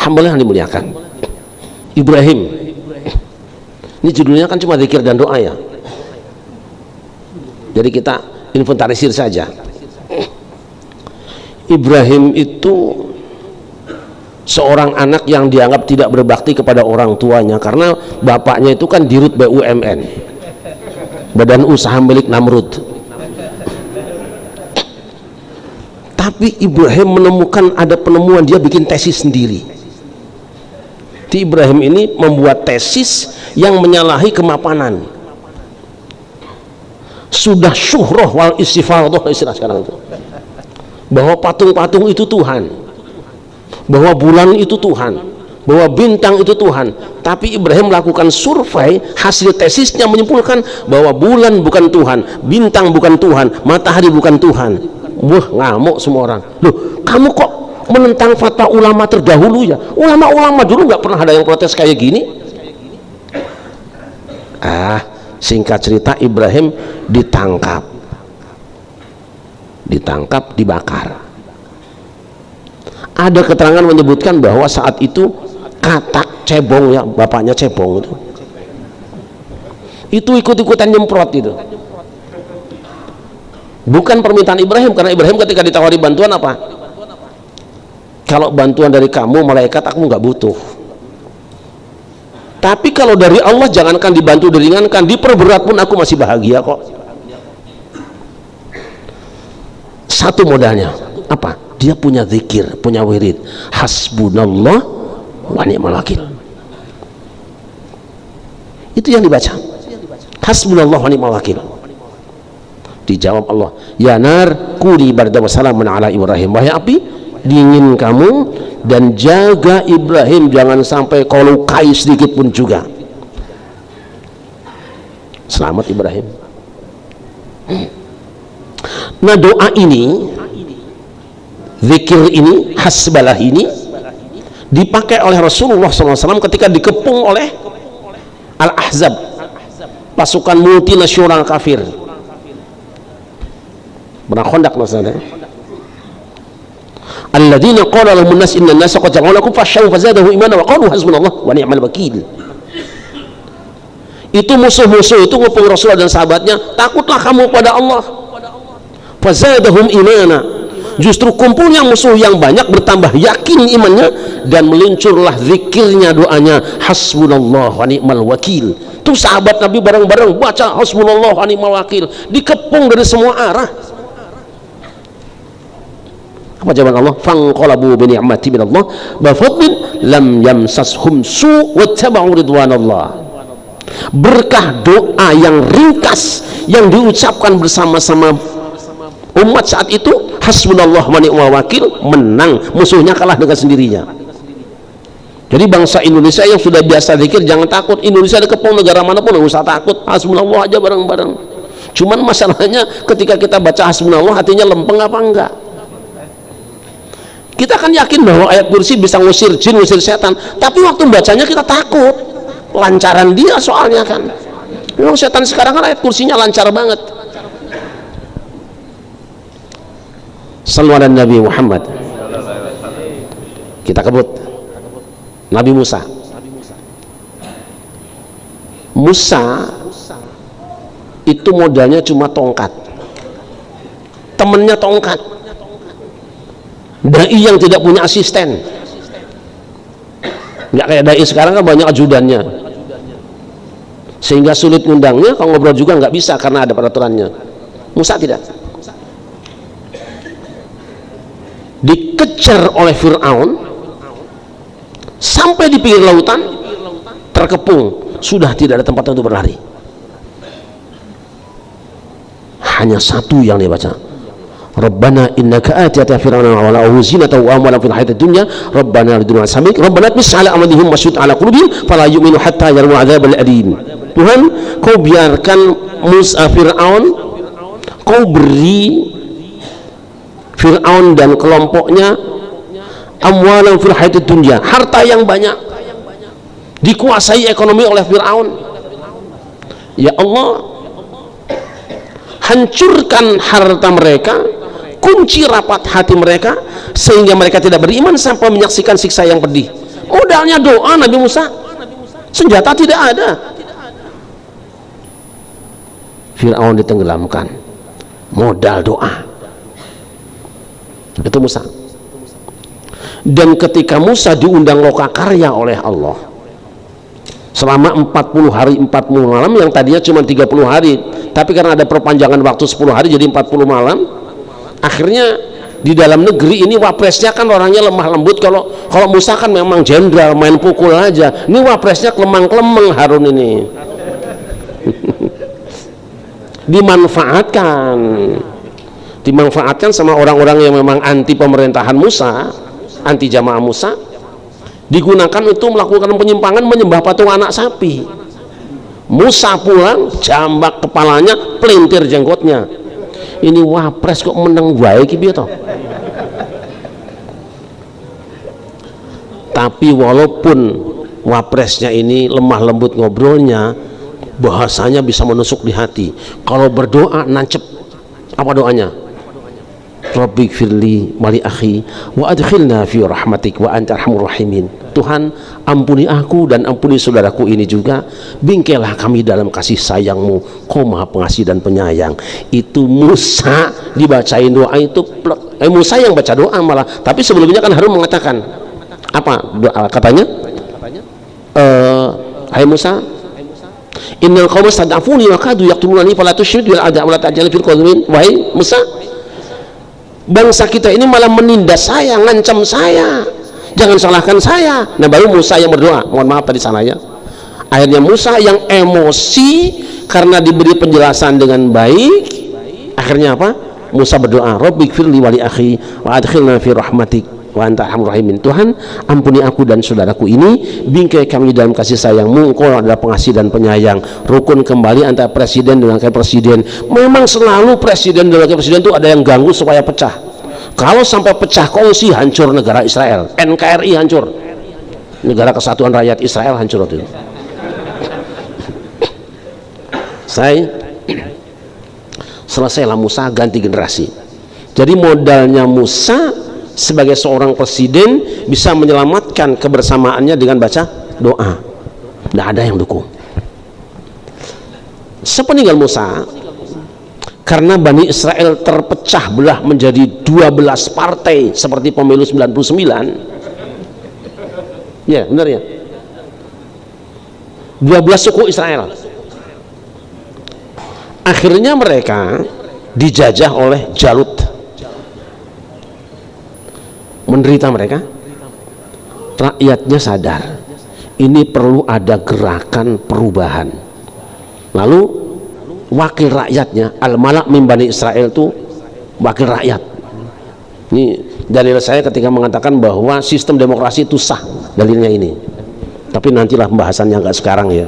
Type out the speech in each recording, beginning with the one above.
hamba yang dimuliakan, Ibrahim ini judulnya kan cuma zikir dan doa ya, jadi kita inventarisir saja. Ibrahim itu seorang anak yang dianggap tidak berbakti kepada orang tuanya karena bapaknya itu kan dirut BUMN, badan usaha milik Namrud. Tapi Ibrahim menemukan ada penemuan, dia bikin tesis sendiri. Di Ibrahim ini membuat tesis yang menyalahi kemapanan. Sudah syuhrah wal istifadah istilah sekarang itu, bahwa patung-patung itu Tuhan, bahwa bulan itu Tuhan, bahwa bintang itu Tuhan. Tapi Ibrahim melakukan survei, hasil tesisnya menyimpulkan bahwa bulan bukan Tuhan, bintang bukan Tuhan, matahari bukan Tuhan. Wah, ngamuk semua orang. Loh, kamu kok menentang fatwa ulama terdahulu ya? Ulama-ulama dulu nggak pernah ada yang protes kayak gini. Singkat cerita, Ibrahim ditangkap, dibakar. Ada keterangan menyebutkan bahwa saat itu katak cebong ya, bapaknya cebong itu ikut-ikutan nyemprot itu. Bukan permintaan Ibrahim, karena Ibrahim ketika ditawari bantuan apa? Kalau bantuan dari kamu malaikat aku nggak butuh. Tapi kalau dari Allah, jangankan dibantu diringankan, diperberat pun aku masih bahagia kok. Satu modalnya apa? Dia punya zikir, punya wirid, hasbunallah wa ni'mal wakil. Itu yang dibaca, hasbunallah wa ni'mal wakil. Dijawab Allah, ya nar kuni barda wa salamun ala Ibrahim, wahai api dingin kamu dan jaga Ibrahim, jangan sampai kau lukai sedikit pun juga. Selamat Ibrahim. Nah, doa ini, zikir ini, hasbalah ini dipakai oleh Rasulullah SAW ketika dikepung oleh Al-Ahzab, pasukan multinasional kafir. Perang Khandaq maksudnya. Alladzina qala lahumun nas innan nasa qad jama'u lakum fakhshaw fazadahum imana wa qalu hasbunallah wa ni'mal wakil. Itu musuh-musuh itu ngepung Rasulullah dan sahabatnya, takutlah kamu pada Allah. Fazadahum imana. Justru kumpulnya musuh yang banyak bertambah yakin imannya, dan meluncurlah zikirnya, doanya hasbunallah wa ni'mal wakil. Tuh sahabat Nabi bareng-bareng baca hasbunallah wa ni'mal wakil, dikepung dari semua arah. Apa jawaban Allah? Fanqalabu bi ni'mati minallah wa fadlin lam yamsashum su' wattaba'u ridwanallah. Berkah doa yang ringkas yang diucapkan bersama-sama umat saat itu, hasbunallah wa ni'mal wakil, menang, musuhnya kalah dengan sendirinya. Jadi bangsa Indonesia yang sudah biasa zikir jangan takut. Indonesia dikepung negara manapun nggak usah takut, hasbunallah aja bareng-bareng. Cuman masalahnya ketika kita baca hasbunallah, hatinya lempeng apa enggak? Kita kan yakin bahwa ayat kursi bisa ngusir jin, ngusir setan, tapi waktu bacanya kita takut, lancaran dia soalnya kan. Memang setan sekarang kan ayat kursinya lancar banget. Sallu ala Nabi Muhammad. Kita kebut Nabi Musa. Musa itu modalnya cuma tongkat, temennya tongkat. Dai yang tidak punya asisten, nggak kayak dai sekarang kan banyak ajudannya, sehingga sulit ngundangnya. Kalau ngobrol juga nggak bisa karena ada peraturannya. Musa tidak, dikejar oleh Fir'aun sampai di pinggir lautan, terkepung, sudah tidak ada tempat untuk berlari. Hanya satu yang dia baca, Rabbana innaka atiyata fir'auna wa la'ahu zinatan wa amwalan fil hayatid dunya Rabbana lidunna samik Rabbana tmis ala amalihim wasyud ala qulubihim fala yu'minu hatta yarawul adzabal alim. Tuhan, kau biarkan Musa Fir'aun, kau beri Fir'aun dan kelompoknya amwalan fil hayatid dunya, harta yang banyak, dikuasai ekonomi oleh Fir'aun. Ya Allah, hancurkan harta mereka, kunci rapat hati mereka sehingga mereka tidak beriman sampai menyaksikan siksa yang pedih. Modalnya doa Nabi Musa, senjata tidak ada. Fir'aun ditenggelamkan, modal doa. Itu Musa. Dan ketika Musa diundang lokakarya oleh Allah selama 40 hari 40 malam, yang tadinya cuma 30 hari, tapi karena ada perpanjangan waktu 10 hari jadi 40 malam, akhirnya di dalam negeri ini wapresnya kan orangnya lemah lembut. Kalau Musa kan memang jenderal, main pukul aja. Ini wapresnya kelemang-kelemeng Harun ini. dimanfaatkan sama orang-orang yang memang anti pemerintahan Musa, anti jamaah Musa, digunakan untuk melakukan penyimpangan, menyembah patung anak sapi. Musa pulang, jambak kepalanya, pelintir jenggotnya. Ini wapres kok menang wae iki piye to? Tapi walaupun wapresnya ini lemah lembut ngobrolnya, bahasanya bisa menusuk di hati. Kalau berdoa nancep. Apa doanya? Rabbi firli wali akhi wa adkhilna fi rahmatik wa anta arhamur rahimin. Tuhan, ampuni aku dan ampuni saudaraku ini juga, bingkailah kami dalam kasih sayangmu, Kau Maha Pengasih dan Penyayang. Itu Musa dibacain doa itu, Musa yang baca doa malah. Tapi sebelumnya kan Harun mengatakan apa doa katanya? Hai Musa, innal qauma stad'afuni wa kadu yaqtulunani fala tusyrid bil a'da wa la ta'jal fil qawmin. Wahai Musa, bangsa kita ini malah menindas saya, ngancam saya, jangan salahkan saya. Nah, baru Musa yang berdoa. Mohon maaf tadi salahnya. Akhirnya Musa yang emosi karena diberi penjelasan dengan baik, akhirnya apa? Musa berdoa, Rabbi firli wali akhi wa adkhilna fi rahmatik wa anta arhamur rahimin. Tuhan, ampuni aku dan saudaraku ini, bingkai kami dalam kasih sayangmu, Engkau adalah pengasih dan penyayang. Rukun kembali antara presiden dan wakil presiden. Memang selalu presiden dan wakil presiden itu ada yang ganggu supaya pecah. Kalau sampai pecah kongsi, hancur negara Israel. NKRI hancur, Negara Kesatuan Rakyat Israel hancur itu. Selesailah Musa, ganti generasi. Jadi modalnya Musa sebagai seorang presiden bisa menyelamatkan kebersamaannya dengan baca doa. Tidak ada yang dukung. Sepeninggal Musa, karena Bani Israel terpecah belah menjadi 12 partai seperti pemilu 99, ya benar ya, 12 suku Israel. Akhirnya mereka dijajah oleh Jalut. Menderita mereka, rakyatnya sadar ini perlu ada gerakan perubahan. Lalu wakil rakyatnya, al-malak min Bani Israel itu wakil rakyat. Ini dalil saya ketika mengatakan bahwa sistem demokrasi itu sah, dalilnya ini. Tapi nantilah pembahasannya, nggak sekarang ya.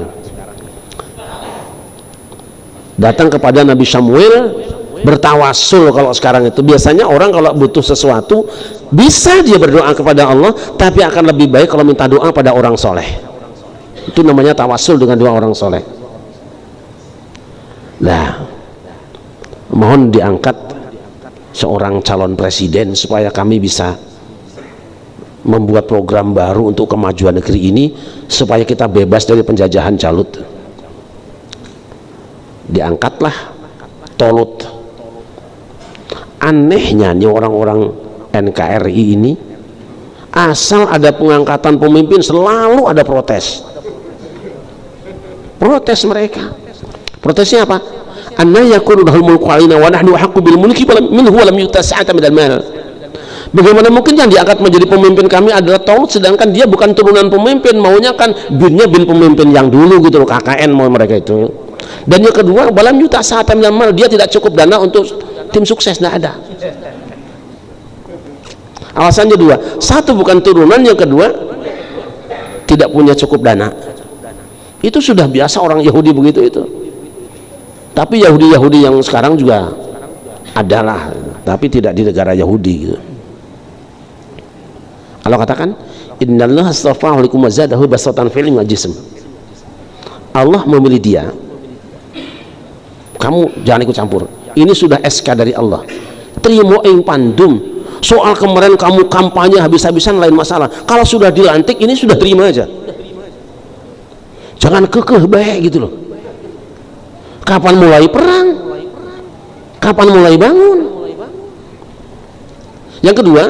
Datang kepada Nabi Samuel, bertawasul. Kalau sekarang itu biasanya orang kalau butuh sesuatu bisa dia berdoa kepada Allah, tapi akan lebih baik kalau minta doa pada orang soleh. Itu namanya tawasul dengan doa orang soleh. Nah, mohon diangkat seorang calon presiden supaya kami bisa membuat program baru untuk kemajuan negeri ini, supaya kita bebas dari penjajahan Jalut. Diangkatlah Tolut. Anehnya nih orang-orang NKRI ini, asal ada pengangkatan pemimpin selalu ada protes. Protes mereka. Protesnya apa? Anna yakunu lahul mulku alaina wa nahnu ahaqqu bil mulki minhu wa lam yu'ta sa'atan minal mal. Bagaimana mungkin yang diangkat menjadi pemimpin kami adalah Tolut, sedangkan dia bukan turunan pemimpin, maunya kan binnya bin pemimpin yang dulu gitu loh, KKN mau mereka itu. Dan yang kedua, walam yu'ta sa'atan minal mal, dia tidak cukup dana untuk tim sukses, tidak ada. Alasannya dua, satu bukan turunan, yang kedua tidak punya cukup dana. Itu sudah biasa orang Yahudi begitu itu. Tapi Yahudi yang sekarang juga adalah, tapi tidak di negara Yahudi gitu. Allah katakan, innallaha astafahu lakum wa zadahu basatan fil ilmi wal jism. Allah memilih dia. Kamu jangan ikut campur. Ini sudah SK dari Allah. Trimo ing pandum Soal kemarin kamu kampanye habis-habisan lain masalah. Kalau sudah dilantik ini sudah terima aja. Jangan kekeh baik gitu loh. Kapan mulai perang? Kapan mulai bangun? Yang kedua,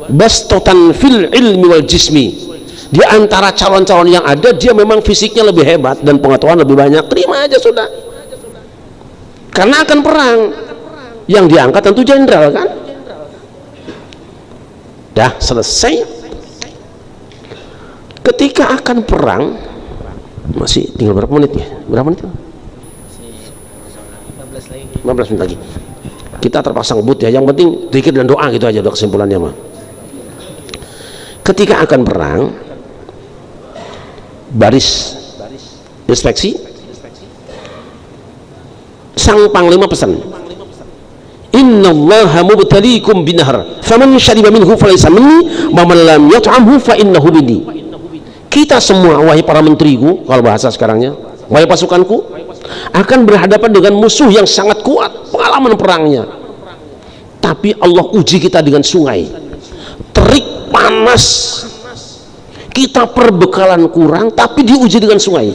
bastotan fil ilmi wal jismi. Di antara calon-calon yang ada, dia memang fisiknya lebih hebat dan pengetahuan lebih banyak. Terima aja sudah. Karena akan perang. Yang diangkat tentu jenderal kan? Dah selesai. Ketika akan perang, masih tinggal berapa menit ya? Berapa menit? 15 menit lagi. Kita terpaksa ngebut ya. Yang penting zikir dan doa gitu aja udah kesimpulannya mah. Ketika akan perang, baris inspeksi, sang panglima pesan, innallaha mubtaliikum binahar faman syariba minhu falaysa minni wa man lam yat'amhu fa innahu minni. Kita semua, wahai para menteriku, kalau bahasa sekarangnya, wahai pasukanku, akan berhadapan dengan musuh yang sangat kuat pengalaman perangnya, tapi Allah uji kita dengan sungai terik panas, kita perbekalan kurang tapi diuji dengan sungai.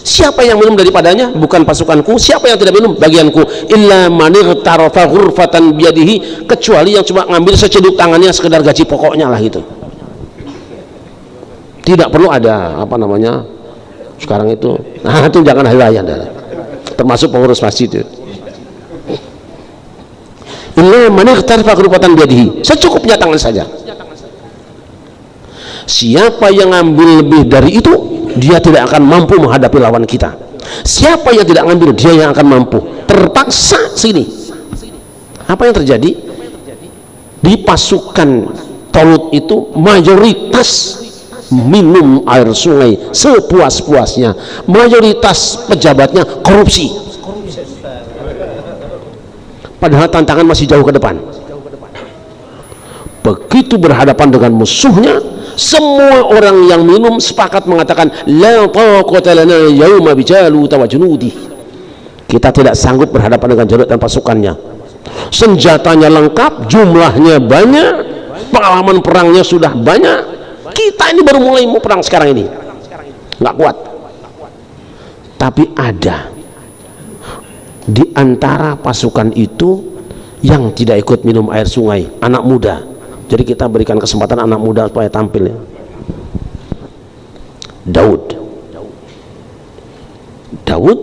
Siapa yang minum daripadanya? Bukan pasukanku. Siapa yang tidak minum? Bagianku. Illa man ightarafa ghurfatan biyadihi, kecuali yang cuma ngambil seceduk tangannya sekedar gaji pokoknya lah itu. Tidak perlu ada apa namanya sekarang itu. Nah itu jangan hilayan, termasuk pengurus masjid itu. Illa man ightarafa ghurfatan biyadihi, secukupnya tangan saja. Siapa yang ngambil lebih dari itu, dia tidak akan mampu menghadapi lawan kita. Siapa yang tidak ngambil, dia yang akan mampu. Terpaksa sini. Apa yang terjadi? Di pasukan Talut itu mayoritas minum air sungai sepuas-puasnya. Mayoritas pejabatnya korupsi. Padahal tantangan masih jauh ke depan. Begitu berhadapan dengan musuhnya, semua orang yang minum sepakat mengatakan la taqata lana yauma bijalut wa junudi. Kita tidak sanggup berhadapan dengan Jalut dan pasukannya. Senjatanya lengkap, jumlahnya banyak, pengalaman perangnya sudah banyak. Kita ini baru mulai mau perang sekarang ini, nggak kuat. Tapi ada di antara pasukan itu yang tidak ikut minum air sungai, anak muda. Jadi kita berikan kesempatan anak muda supaya tampil ya. Daud,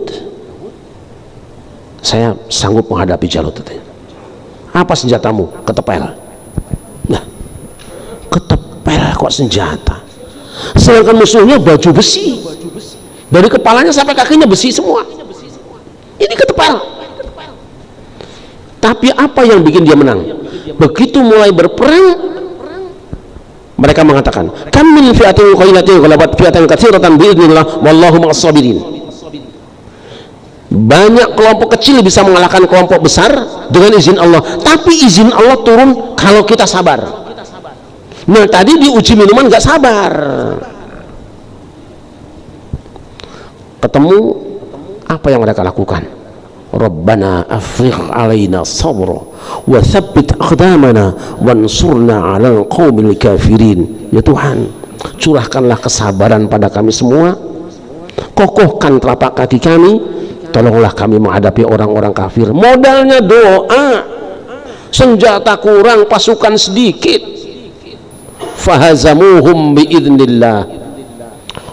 saya sanggup menghadapi Jalut. Apa senjatamu? Ketepel. Nah, ketepel kok senjata? Sedangkan musuhnya baju besi, dari kepalanya sampai kakinya besi semua. Ini ketepel. Tapi apa yang bikin dia menang? Begitu mulai berperang, mereka mengatakan, kam min fi'atin qalilatin ghalabat fi'atan katsiratan bi'idznillah wallahu ma'as sabirin. Banyak kelompok kecil bisa mengalahkan kelompok besar dengan izin Allah, tapi izin Allah turun kalau kita sabar. Nah tadi diuji minuman nggak sabar, ketemu apa yang mereka lakukan? Rabbana afrigh alaina sabra wa tsabbit aqdamana wansurna 'alal qaumil kafirin. Ya Tuhan, curahkanlah kesabaran pada kami semua, kokohkan telapak kaki kami, tolonglah kami menghadapi orang-orang kafir. Modalnya doa, senjata kurang, pasukan sedikit. Fahazamuhum biidznillah,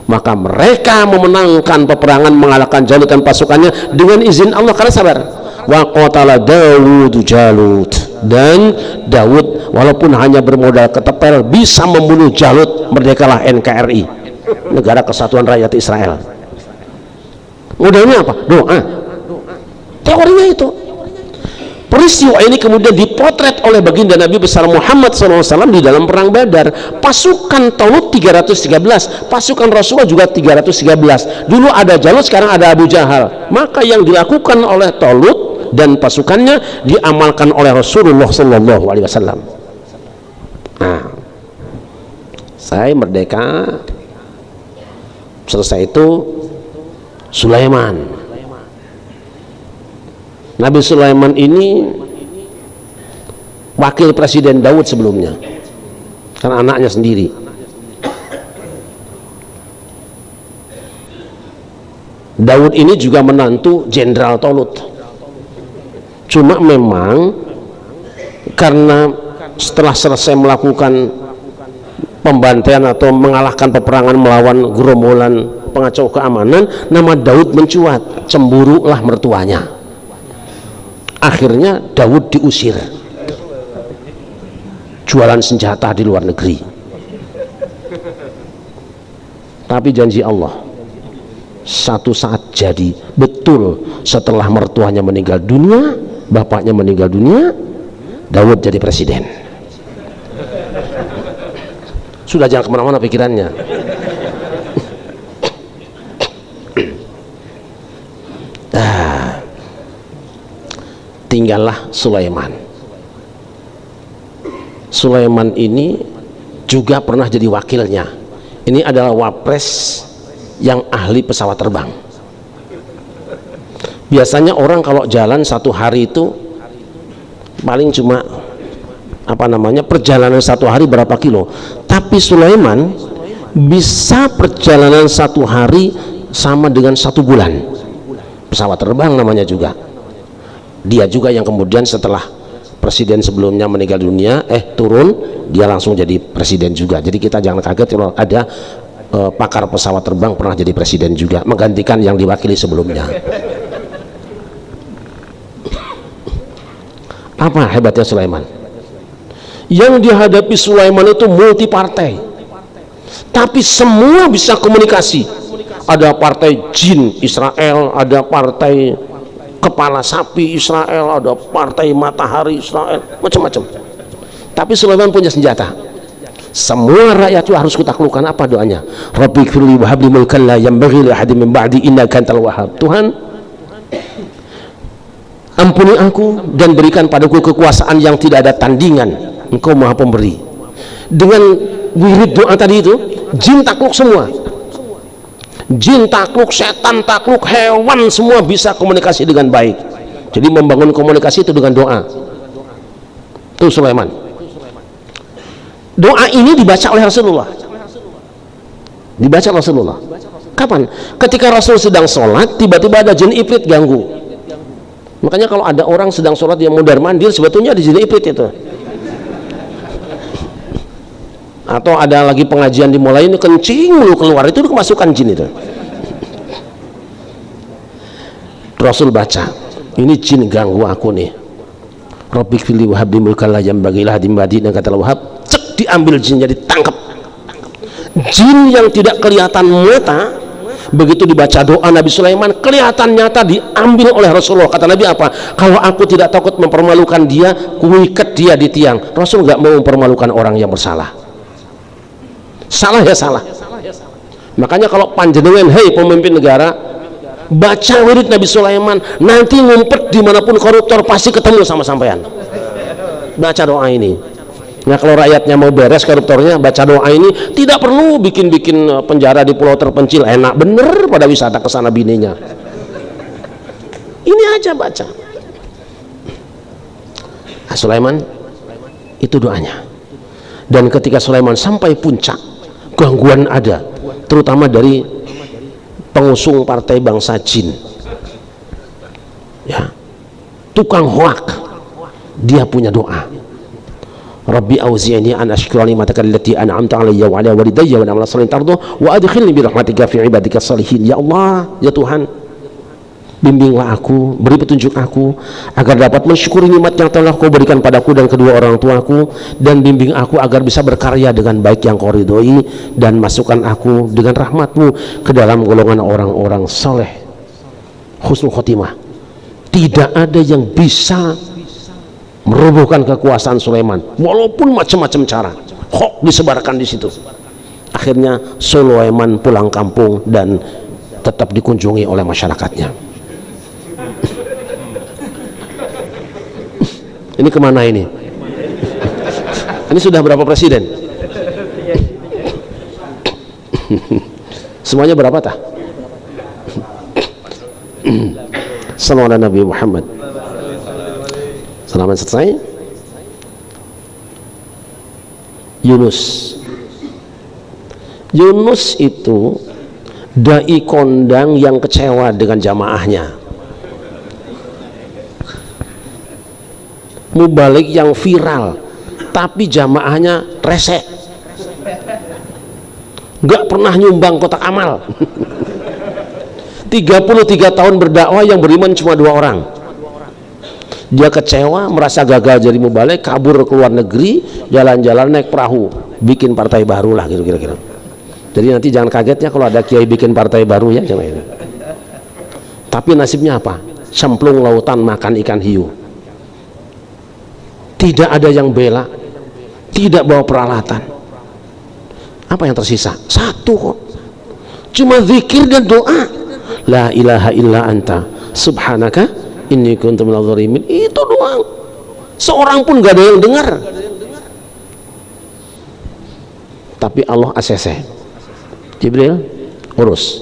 maka mereka memenangkan peperangan, mengalahkan Jalut dan pasukannya dengan izin Allah karena sabar. Wa qatala Daud Jalut, dan Daud walaupun hanya bermodal ketepel bisa membunuh Jalut. Merdekalah NKRI, Negara Kesatuan Rakyat Israel. Modalnya apa? Doa. Teorinya itu. Peristiwa ini kemudian dipotret oleh baginda Nabi besar Muhammad SAW di dalam perang Badar. Pasukan Talut 313, pasukan Rasulullah juga 313. Dulu ada Jalut, sekarang ada Abu Jahal. Maka yang dilakukan oleh Talut dan pasukannya diamalkan oleh Rasulullah SAW. Nah, saya merdeka, selesai itu Sulaiman. Nabi Sulaiman ini wakil presiden Daud sebelumnya, karena anaknya sendiri. Daud ini juga menantu Jenderal Tolut. Cuma memang karena setelah selesai melakukan pembantaian atau mengalahkan peperangan melawan gerombolan pengacau keamanan, nama Daud mencuat, cemburulah mertuanya. Akhirnya Daud diusir, jualan senjata di luar negeri. Tapi janji Allah, satu saat jadi, betul setelah mertuanya meninggal dunia, bapaknya meninggal dunia, Daud jadi presiden. Sudah, jangan kemana-mana pikirannya. Tinggallah Sulaiman. Sulaiman ini juga pernah jadi wakilnya. Ini adalah wapres yang ahli pesawat terbang. Biasanya orang kalau jalan satu hari itu paling cuma perjalanan satu hari berapa kilo, tapi Sulaiman bisa perjalanan satu hari sama dengan 1 bulan. Pesawat terbang namanya juga. Dia juga yang kemudian setelah presiden sebelumnya meninggal dunia, turun, dia langsung jadi presiden juga. Jadi kita jangan kaget kalau ada pakar pesawat terbang pernah jadi presiden juga, menggantikan yang diwakili sebelumnya. Apa hebatnya Sulaiman? Yang dihadapi Sulaiman itu multi partai, tapi semua bisa komunikasi. Ada partai jin Israel, ada partai kepala sapi Israel, ada partai matahari Israel, macam-macam. Tapi Sulaiman punya senjata. Semua rakyat itu harus kutaklukkan. Apa doanya? Rabbighfirli wa habli mulkan la yanbaghi li ahadin min ba'di innaka antal wahhab. Tuhan, ampuni aku dan berikan padaku kekuasaan yang tidak ada tandingan. Engkau Maha Pemberi. Dengan wirid doa tadi itu, jin takluk semua. Jin takluk, setan takluk, hewan semua bisa komunikasi dengan baik. Jadi membangun komunikasi itu dengan doa. Itu Sulaiman. Doa ini dibaca oleh Rasulullah. Dibaca Rasulullah. Kapan? Ketika Rasul sedang sholat, tiba-tiba ada jin ifrit ganggu. Makanya kalau ada orang sedang sholat yang mundar mandir, sebetulnya ada jin ifrit itu. Atau ada lagi pengajian dimulai, ini kencing mulu keluar, itu kemasukan jin itu. Rasul baca, ini jin ganggu aku nih. Rabbighfirli wa habli mulkan la yanbaghi li ahadin min ba'di innaka antal wahhab. Cek, diambil jinnya, ditangkap. Jin yang tidak kelihatan mata, begitu dibaca doa Nabi Sulaiman, kelihatan nyata, diambil oleh Rasulullah. Kata Nabi apa? Kalau aku tidak takut mempermalukan dia, kuikat dia di tiang. Rasul nggak mau mempermalukan orang yang bersalah. Salah ya salah. Makanya kalau panjenengan, hei pemimpin negara, baca wirid Nabi Sulaiman, nanti ngumpet dimanapun koruptor pasti ketemu sama sampean. Baca doa ini. Nah, kalau rakyatnya mau beres koruptornya, baca doa ini, tidak perlu bikin-bikin penjara di pulau terpencil, enak bener pada wisata kesana bininya. Ini aja baca. Nah, Sulaiman itu doanya. Dan ketika Sulaiman sampai puncak, gangguan ada, terutama dari pengusung partai bangsa jin, ya, tukang hoak. Dia punya doa, Rabbi auzi'ni an ashkura ni'mataka allati an'amta 'alayya wa 'ala walidayya wa an a'mala shalihan tardah wa adkhilni bi rahmatika fi 'ibadika shalihin. Ya Allah, ya Tuhan, bimbinglah aku, beri petunjuk aku agar dapat mensyukuri nikmat yang telah kau berikan padaku dan kedua orang tuaku, dan bimbing aku agar bisa berkarya dengan baik yang kau ridhoi, dan masukkan aku dengan rahmatmu ke dalam golongan orang-orang soleh husnul khotimah. Tidak ada yang bisa merobohkan kekuasaan Sulaiman, walaupun macam-macam cara hoax disebarkan di situ. Akhirnya Sulaiman pulang kampung dan tetap dikunjungi oleh masyarakatnya. Ini kemana ini? Ini sudah berapa presiden? Semuanya berapa tah? Sallallahu Nabi Muhammad. Selamat selesai. Yunus. Yunus itu dai kondang yang kecewa dengan jamaahnya, mubalik yang viral, tapi jamaahnya resek, nggak pernah nyumbang kotak amal. 33 tahun berdakwah yang beriman cuma 2 orang. Dia kecewa, merasa gagal jadi mubalik, kabur ke luar negeri, jalan-jalan naik perahu, bikin partai baru lah gitu kira-kira. Jadi nanti jangan kagetnya kalau ada kiai bikin partai baru ya, jangan itu. Tapi nasibnya apa? Cemplung lautan makan ikan hiu. Tidak ada yang bela, tidak bawa peralatan. Apa yang tersisa? Satu kok, cuma zikir dan doa. La ilaha illa anta subhanaka inni kuntu minadh dhalimin. Itu doang. Seorang pun gak ada yang dengar. Tapi Allah ACC. Jibril urus.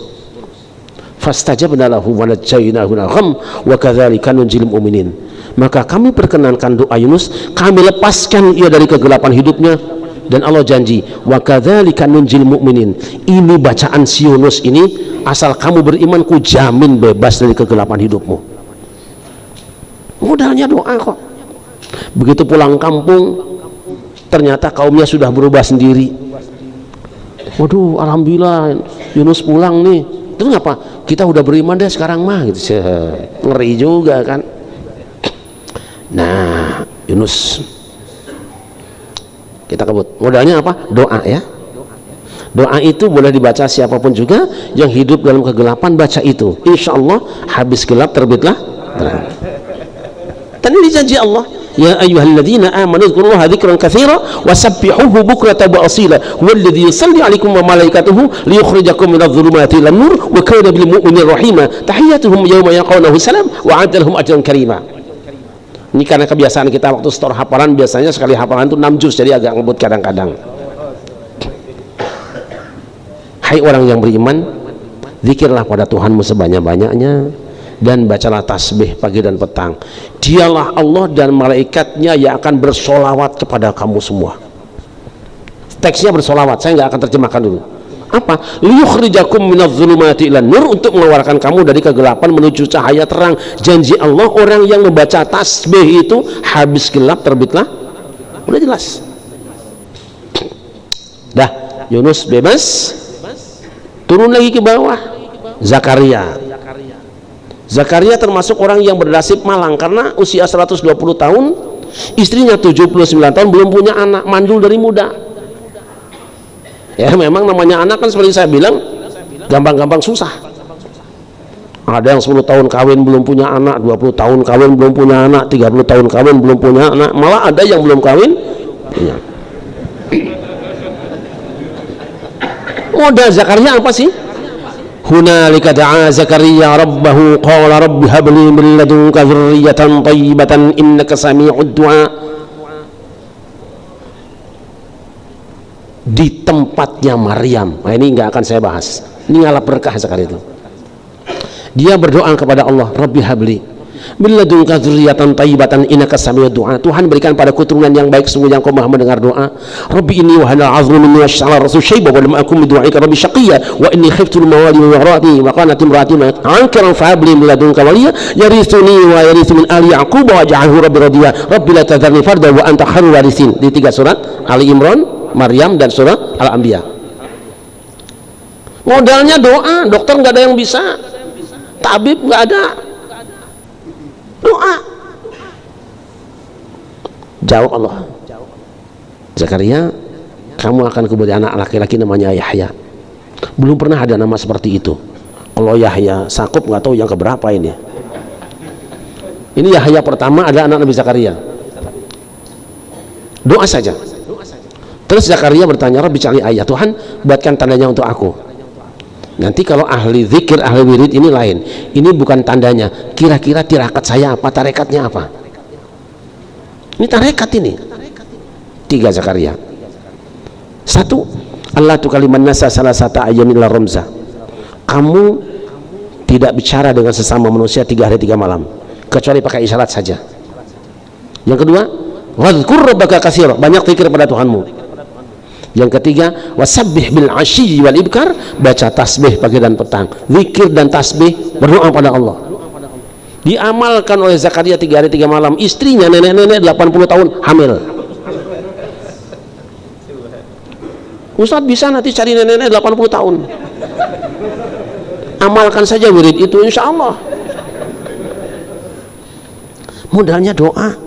Fastajabna lahu wa najjaynahu minal gham wa kadzalika nunjil mu'minin. Maka kami perkenankan doa Yunus, kami lepaskan ia dari kegelapan hidupnya, dan Allah janji wa kadzalika nunjil mu'minin. Ini bacaan si Yunus ini, asal kamu beriman ku jamin bebas dari kegelapan hidupmu. Modalnya doa kok. Begitu pulang kampung ternyata kaumnya sudah berubah sendiri. Waduh, alhamdulillah Yunus pulang nih. Terus ngapa? Kita udah beriman deh sekarang mah gitu. Ngeri juga kan. Nah, Yunus kita kebut. Modalnya apa? Doa ya. Doa itu boleh dibaca siapapun juga yang hidup dalam kegelapan, baca itu. Insya Allah habis gelap terbitlah terang. Dan ini janji Allah. Ya ayyuhalladzina amanu dzkurullaha dzikran katsira wasabbihuhu bukratan wa asila walladzi yusalli 'alaikum wa malaikatuhu liyukhrijakum minadh dhulumati ilan nur wa kana bil mu'minina rahima tahiyyatuhum yawma yalqawnahu salam wa 'adda lahum ajran karima. Ini karena kebiasaan kita waktu setor hafalan, biasanya sekali hafalan itu 6 juz, jadi agak ngebut kadang-kadang. Hai orang yang beriman, zikirlah pada Tuhanmu sebanyak-banyaknya dan bacalah tasbih pagi dan petang. Dialah Allah dan malaikatnya yang akan bersolawat kepada kamu semua. Teksnya bersolawat, saya nggak akan terjemahkan dulu. Apa? Liyukhrijakum minadh dhulumati ilan nur, untuk mengeluarkan kamu dari kegelapan menuju cahaya terang. Janji Allah, orang yang membaca tasbih itu habis gelap terbitlah. Udah jelas. Dah, Yunus bebas. Turun lagi ke bawah. Zakaria termasuk orang yang bernasib malang karena usia 120 tahun, istrinya 79 tahun, belum punya anak, mandul dari muda. Ya memang namanya anak kan seperti saya bilang, gampang-gampang susah. Ada yang 10 tahun kawin belum punya anak, 20 tahun kawin belum punya anak, 30 tahun kawin belum punya anak, malah ada yang belum kawin punya. Modal Zakaria apa sih? Hunalika da'a Zakaria rabbahu qala rabbi habli min ladunka dzurriyyatan thayyibatan innaka sami'ud du'a. Di tempatnya Maryam. Nah, ini nggak akan saya bahas. Ini ngalap berkah Zakaria itu. Dia berdoa kepada Allah, rabbi habli min ladunka dzurriyyatan thayyibatan innaka sami'ud du'a. Tuhan berikan pada keturunan yang baik, sungguhnya Engkau Maha mendengar doa. Rabbi inni wa hanal 'azmu minni wa sya'ala rasul syaiba wa lam akun bi du'aika rabbi syaqiyya wa inni khiftu al-mawali min warati wa kanat imraati ankaran fa habli min ladunka waliya yarithuni wa yarithu min ali yaqub wa ja'alhu rabbi radiya rabbi la tadharni farda wa anta khairul warithin. Di 3 surat, Ali Imran, Maryam, dan surah Al-Anbiya. Modalnya doa. Dokter nggak ada yang bisa, tabib nggak ada, doa. Jawab Allah, Zakaria, kamu akan kuberi anak laki-laki namanya Yahya. Belum pernah ada nama seperti itu. Kalau Yahya Sakop nggak tahu yang keberapa ini. Ini Yahya pertama ada anak Nabi Zakaria. Doa saja. Terus Zakaria bertanya, Rabbi cari ayat, Tuhan buatkan tandanya untuk aku. Nanti kalau ahli zikir, ahli wirid ini lain. Ini bukan tandanya. Kira-kira tirakat saya apa, tarekatnya apa? Ini tarekat ini. 3 Zakaria. 1, Allah tu kaliman nasa salah satu ayamin la ramza. Kamu tidak bicara dengan sesama manusia 3 hari 3 malam, kecuali pakai isyarat saja. Yang kedua, wadhkur rabbaka katsira, banyak zikir pada Tuhanmu. Yang ketiga, wasabbih bil asyi wal ibkar, baca tasbih pagi dan petang, zikir dan tasbih, berdoa pada Allah. Diamalkan oleh Zakaria 3 hari 3 malam. Istrinya nenek-nenek 80 tahun hamil. Ustadz bisa nanti cari nenek-nenek 80 tahun. Amalkan saja wirid itu, insya Allah. Modalnya doa.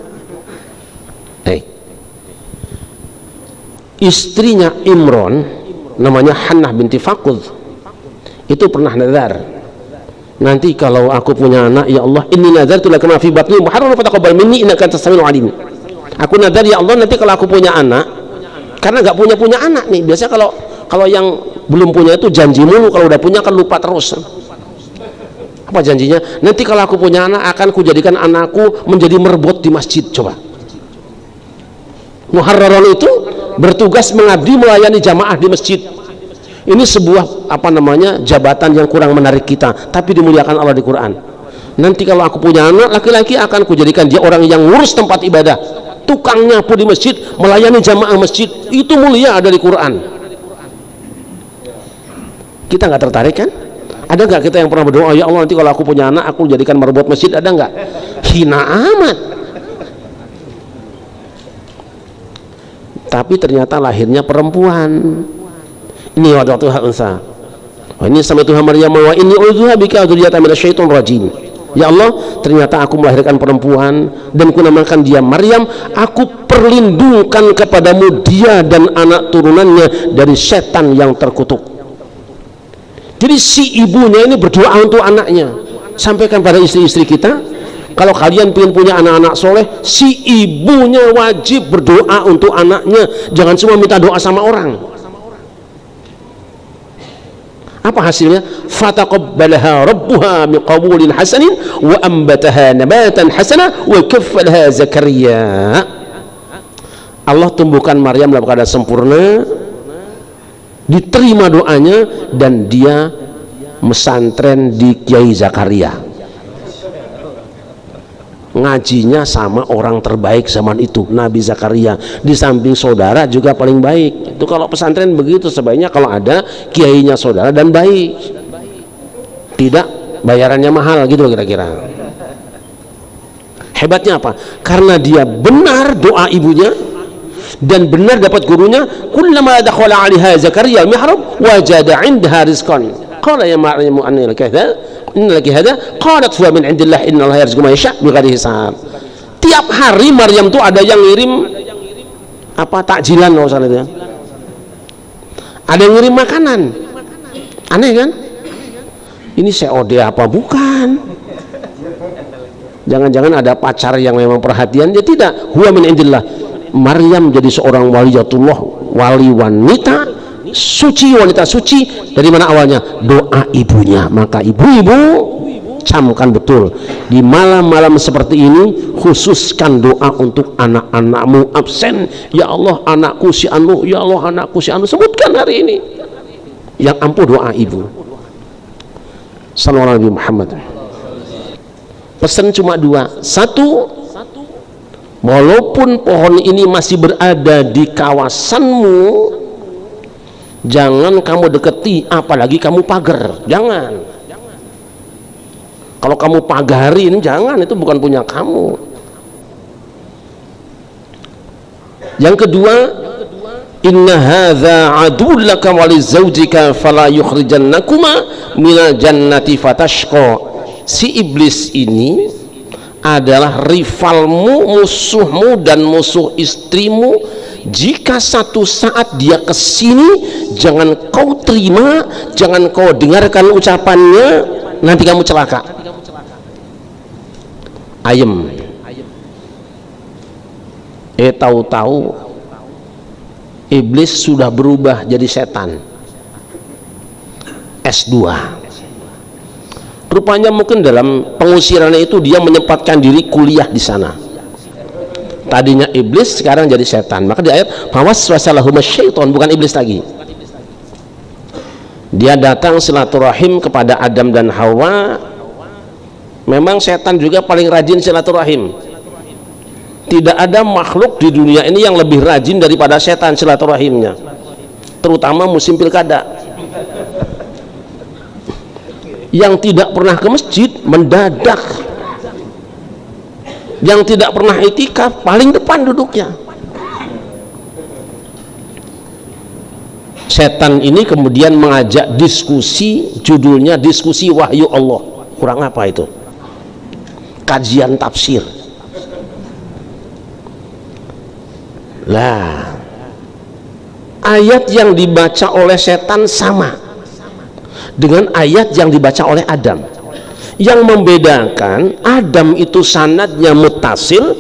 Istrinya Imron, namanya Hannah binti Faqud, itu pernah nazar, nanti kalau aku punya anak, ya Allah, inni nazartu laka ma fi batni muharraran fataqabbal minni innaka antas samiul alim. Aku nazar, ya Allah, nanti kalau aku punya anak, karena nggak punya anak nih, biasanya kalau yang belum punya itu janji mulu, kalau udah punya kan lupa terus. Apa janjinya? Nanti kalau aku punya anak, akan kujadikan anakku menjadi merbot di masjid. Coba, muharraran itu bertugas mengabdi, melayani jamaah di masjid. Ini sebuah jabatan yang kurang menarik kita, tapi dimuliakan Allah di Quran. Nanti kalau aku punya anak laki-laki, akan kujadikan dia orang yang ngurus tempat ibadah, tukang nyapu di masjid, melayani jamaah masjid. Itu mulia, ada di Quran. Kita nggak tertarik kan? Ada nggak kita yang pernah berdoa, ya Allah, nanti kalau aku punya anak, aku jadikan merbot masjid? Ada nggak? Hina amat. Tapi ternyata lahirnya perempuan. Ini wada'tuha unsa. Wa inni samaituha Maryam wa inni u'udzuha bika dzurriyyatan minasyaitonir rajim. Ya Allah, ternyata aku melahirkan perempuan dan kunamakan dia Maryam. Aku perlindungkan kepadamu dia dan anak turunannya dari setan yang terkutuk. Jadi si ibunya ini berdoa untuk anaknya. Sampaikan pada istri-istri kita, kalau kalian ingin punya anak-anak soleh, si ibunya wajib berdoa untuk anaknya. Jangan cuma minta doa sama orang. Apa hasilnya? Fataqabbalaha rabbuha biqabulin hasanin wa ambataha nabatan hasana wa kaffalaha Zakaria. Allah tumbuhkan Maryam dalam keadaan sempurna, diterima doanya, dan dia mesantren di Kiai Zakaria. Ngajinya sama orang terbaik zaman itu, Nabi Zakaria. Di samping saudara juga paling baik. Itu kalau pesantren begitu, sebaiknya kalau ada kiainya saudara dan baik, tidak bayarannya mahal gitu kira-kira. Hebatnya apa? Karena dia benar doa ibunya dan benar dapat gurunya. Kullama dakhala 'alaiha Zakaria al-mihrab wajada 'indaha rizqan. Qala ya Maryam anna laki hadha? Inna laki hadha? Qalat huwa min 'indillah innallaha yarzuqu man yasha' bighairi hisab. Tiap hari Maryam tuh ada yang ngirim takjilan loh sana itu. Ada yang ngirim makanan. Aneh kan? Ini COD apa bukan? Jangan-jangan ada pacar yang memang perhatian. Dia tidak. Huwa min 'indillah. Maryam jadi seorang waliyatullah, wali wanita suci, wanita suci. Dari mana awalnya? Doa ibunya. Maka ibu-ibu camkan betul, di malam-malam seperti ini khususkan doa untuk anak-anakmu absen. Ya Allah, anakku si anu, ya Allah, anakku si anu. Sebutkan hari ini yang ampuh doa ibu. Sallallahu alaihi Muhammad. Pesan cuma dua. Satu, walaupun pohon ini masih berada di kawasanmu, jangan kamu deketi, apalagi kamu pagar. Jangan. Kalau kamu pagarin, jangan, itu bukan punya kamu. Yang kedua, inna hadza aduwwun laka wa lizaujika fala yukhrijannakuma minal jannati fatashqa. Si iblis ini adalah rivalmu, musuhmu dan musuh istrimu. Jika satu saat dia kesini, jangan kau terima, jangan kau dengarkan ucapannya, nanti kamu celaka. Ayem. Tahu-tahu iblis sudah berubah jadi setan. S2. Rupanya mungkin dalam pengusirannya itu dia menyempatkan diri kuliah di sana. Tadinya iblis, sekarang jadi setan. Maka di ayat fawaswasalahuma syaiton, bukan iblis lagi. Dia datang silaturahim kepada Adam dan Hawa. Memang setan juga paling rajin silaturahim. Tidak ada makhluk di dunia ini yang lebih rajin daripada setan silaturahimnya. terutama musim pilkada. Yang tidak pernah ke masjid mendadak, yang tidak pernah itikaf paling depan duduknya. Setan ini kemudian mengajak diskusi, judulnya diskusi wahyu Allah. Kurang apa itu? Kajian tafsir. Lah, ayat yang dibaca oleh setan sama dengan ayat yang dibaca oleh Adam. Yang membedakan, Adam itu sanadnya muttasil,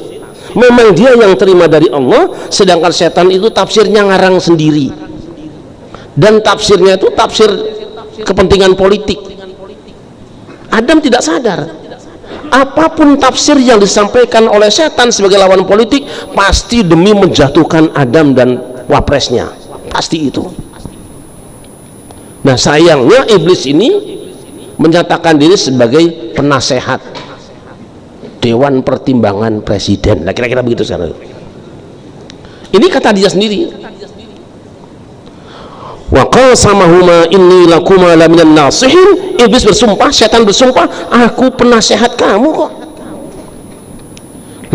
memang dia yang terima dari Allah, sedangkan setan itu tafsirnya ngarang sendiri, dan tafsirnya itu tafsir kepentingan politik. Adam tidak sadar, apapun tafsir yang disampaikan oleh setan sebagai lawan politik pasti demi menjatuhkan Adam dan wapresnya, pasti itu. Nah, sayangnya iblis ini menyatakan diri sebagai penasehat Dewan Pertimbangan Presiden. Nah, kira-kira begitu sekarang. Ini kata dia sendiri. Wa qasamahuma inni lakuma laminan nasihin. Iblis bersumpah, setan bersumpah, aku penasehat kamu kok.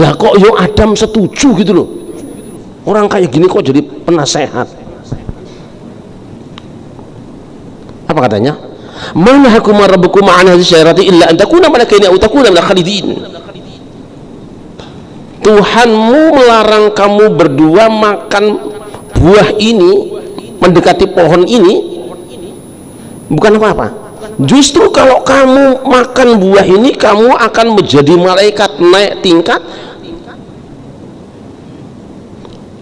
Lah kok yo Adam setuju gitu loh. Orang kayak gini kok jadi penasehat. Apa katanya? Mana hakuma rabbukum an hadhihi syajarati illa an takuna malakaini aw takuna minal khalidin. Tuhanmu melarang kamu berdua makan buah ini, mendekati pohon ini, bukan apa-apa. Justru kalau kamu makan buah ini, kamu akan menjadi malaikat naik tingkat,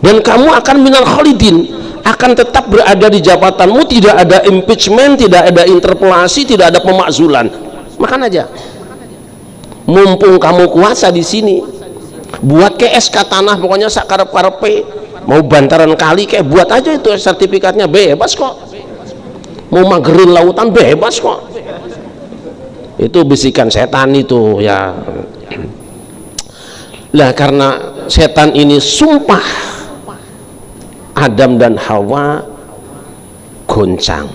dan kamu akan minal khalidin, akan tetap berada di jabatanmu, tidak ada impeachment, tidak ada interpelasi, tidak ada pemakzulan. Makan aja, mumpung kamu kuasa di sini. Buat ke SK tanah, pokoknya sakarep-karepe, mau bantaran kali kayak buat aja itu sertifikatnya, bebas kok. Mau magerin lautan bebas kok. Itu bisikan setan itu ya. Lah karena setan ini sumpah, Adam dan Hawa goncang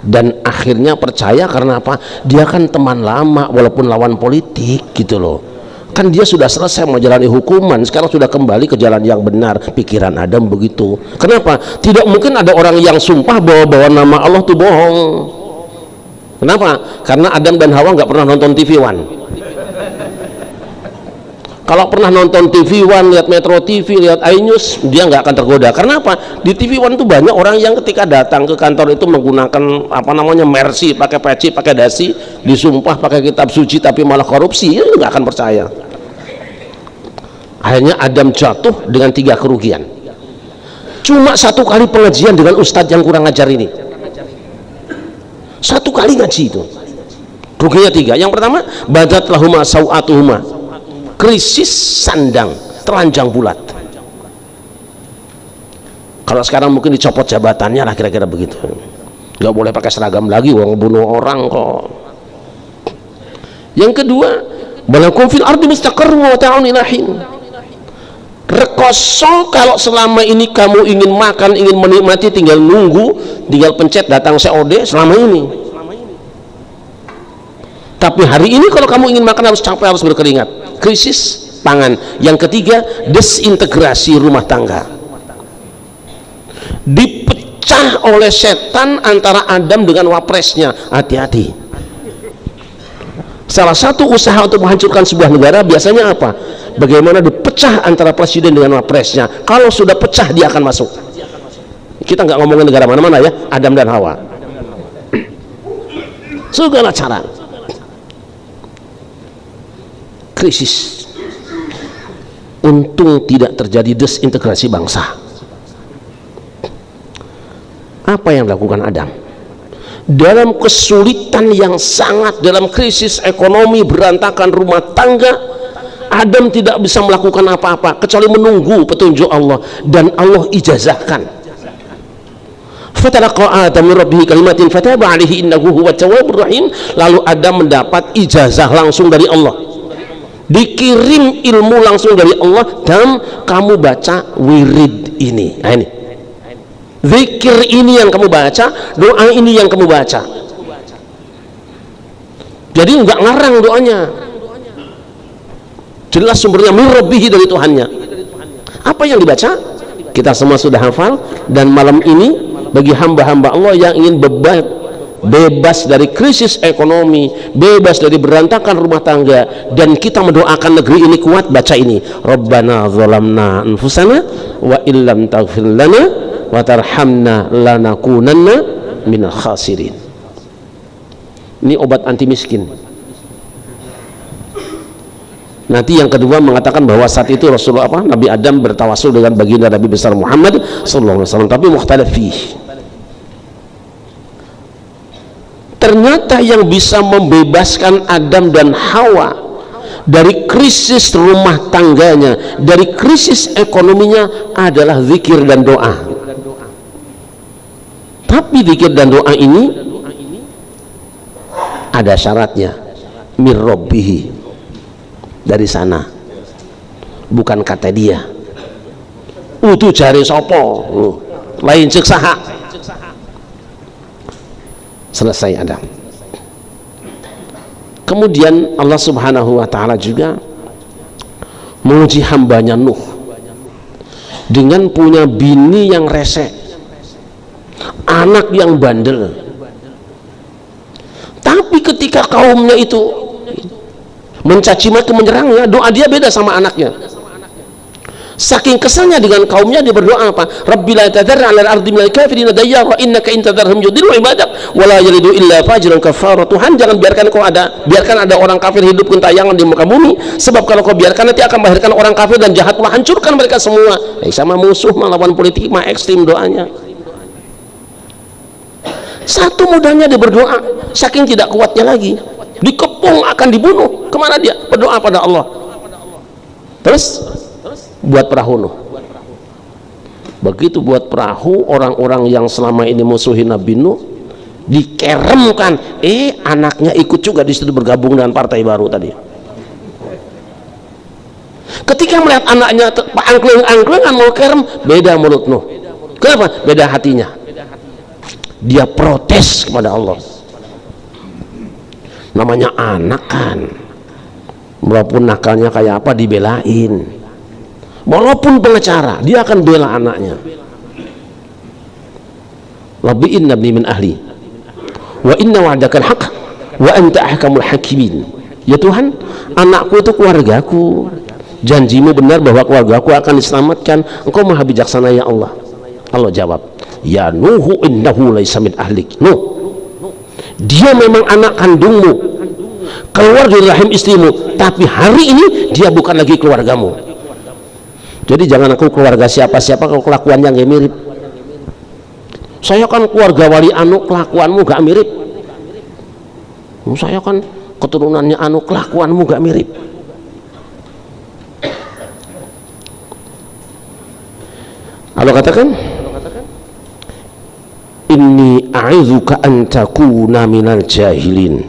dan akhirnya percaya. Karena apa? Dia kan teman lama walaupun lawan politik gitu loh. Kan dia sudah selesai menjalani hukuman, sekarang sudah kembali ke jalan yang benar. Pikiran Adam begitu. Kenapa? Tidak mungkin ada orang yang sumpah bawa-bawa nama Allah tuh bohong. Kenapa? Karena Adam dan Hawa nggak pernah nonton TV One. Kalau pernah nonton TV One, lihat Metro TV, lihat iNews, dia nggak akan tergoda. Karena apa? Di TV One itu banyak orang yang ketika datang ke kantor itu menggunakan apa namanya mercy, pakai peci, pakai dasi, disumpah pakai kitab suci, tapi malah korupsi, ya nggak akan percaya. Akhirnya Adam jatuh dengan 3 kerugian. Cuma 1 kali pengajian dengan ustadz yang kurang ajar ini. 1 kali ngaji itu. Ruginya 3. Yang pertama, badat lahuma sawatuhuma. Krisis sandang, telanjang bulat. Kalau sekarang mungkin dicopot jabatannya lah, kira-kira begitu. Nggak boleh pakai seragam lagi, wong bunuh orang kok. Yang kedua, balakum fil ardi mustaqarrun wa mata'un ilahin. Rekoso kalau selama ini kamu ingin makan, ingin menikmati, tinggal nunggu, tinggal pencet datang COD selama ini. Tapi hari ini kalau kamu ingin makan harus capek, harus berkeringat. Krisis pangan. Yang ketiga, desintegrasi rumah tangga. Dipecah oleh setan antara Adam dengan wapresnya. Hati-hati. Salah satu usaha untuk menghancurkan sebuah negara biasanya apa? Bagaimana dipecah antara presiden dengan wapresnya. Kalau sudah pecah, dia akan masuk. Kita nggak ngomongin negara mana-mana ya, Adam dan Hawa. Segala cara. Krisis. Untung tidak terjadi desintegrasi bangsa. Apa yang dilakukan Adam? Dalam kesulitan yang sangat, dalam krisis ekonomi, berantakan rumah tangga, Adam tidak bisa melakukan apa-apa kecuali menunggu petunjuk Allah, dan Allah ijazahkan. Fatalaqa Adam min rabbih kalimatin fataba alaihi innahu huwat tawwabur rahim. Lalu Adam mendapat ijazah langsung dari Allah. Dikirim ilmu langsung dari Allah, dan kamu baca wirid ini. Nah ini zikir ini yang kamu baca, doa ini yang kamu baca. Jadi nggak ngarang doanya, jelas sumbernya min rabbihi, dari Tuhannya. Apa yang dibaca kita semua sudah hafal. Dan malam ini bagi hamba-hamba Allah yang ingin bebas dari krisis ekonomi, bebas dari berantakan rumah tangga, dan kita mendoakan negeri ini kuat, baca ini, Rabbana zalamna anfusana wa illam taghfir lana wa tarhamna lanakunanna minal khasirin. Ini obat anti miskin. Nanti yang kedua mengatakan bahwa saat itu Rasulullah Nabi Adam bertawasul dengan baginda Nabi besar Muhammad sallallahu alaihi wasallam, tapi mukhtalaf fihi. Ternyata yang bisa membebaskan Adam dan Hawa dari krisis rumah tangganya, dari krisis ekonominya adalah zikir dan doa. Tapi zikir dan doa ini ada syaratnya, mir rabbihi, dari sana, bukan kata dia. Itu jari sopo, lain cek saha. Selesai Adam. Kemudian Allah subhanahu wa ta'ala juga menguji hambanya Nuh dengan punya bini yang resek, anak yang bandel. Tapi ketika kaumnya itu mencaci maki, menyerangnya, doa dia beda sama anaknya. Saking kesalnya dengan kaumnya, dia berdoa apa? Rabbi la tadhar 'alal ardi minal kafirin dayyara innaka in tadharhum yudillu ibadak wa la yalidu illa fajiran kafara. Tuhan, jangan biarkan ada orang kafir hidup gentayangan di muka bumi, sebab kalau kau biarkan nanti akan melahirkan orang kafir dan jahat, Allah hancurkan mereka semua. Sama musuh melawan politik mah ekstrim doanya. Satu mudahnya dia berdoa, saking tidak kuatnya lagi, dikepung akan dibunuh. Kemana dia? Berdoa pada Allah. Terus buat perahu Nuh. Begitu buat perahu, orang-orang yang selama ini musuhi Nabi Nuh dikeremkan, anaknya ikut juga di situ, bergabung dengan partai baru tadi. Ketika melihat anaknya angklung-angklungan mau kerem, beda mulut Nuh. Kenapa? Beda hatinya. Dia protes kepada Allah. Namanya anak kan, walaupun nakalnya kayak apa dibelain. Walaupun pengacara, dia akan bela anaknya. Rabbi inna ibni min ahli wa inna wa'dakal haqq wa anta ahkamul hakimin. Ya Tuhan, anakku itu keluargaku, janjimu benar bahwa keluargaku akan diselamatkan, engkau maha bijaksana ya Allah. Allah jawab, ya Nuhu innahu laisa min ahlik. Nuh, dia memang anak kandungmu, keluar dari rahim istrimu, tapi hari ini dia bukan lagi keluargamu. Jadi jangan aku keluarga siapa-siapa kalau kelakuannya nggak mirip. Saya kan keluarga wali anu, kelakuanmu nggak mirip. Saya kan keturunannya anu, kelakuanmu nggak mirip. Allah katakan, inni a'idzuka an takuna minal jahilin.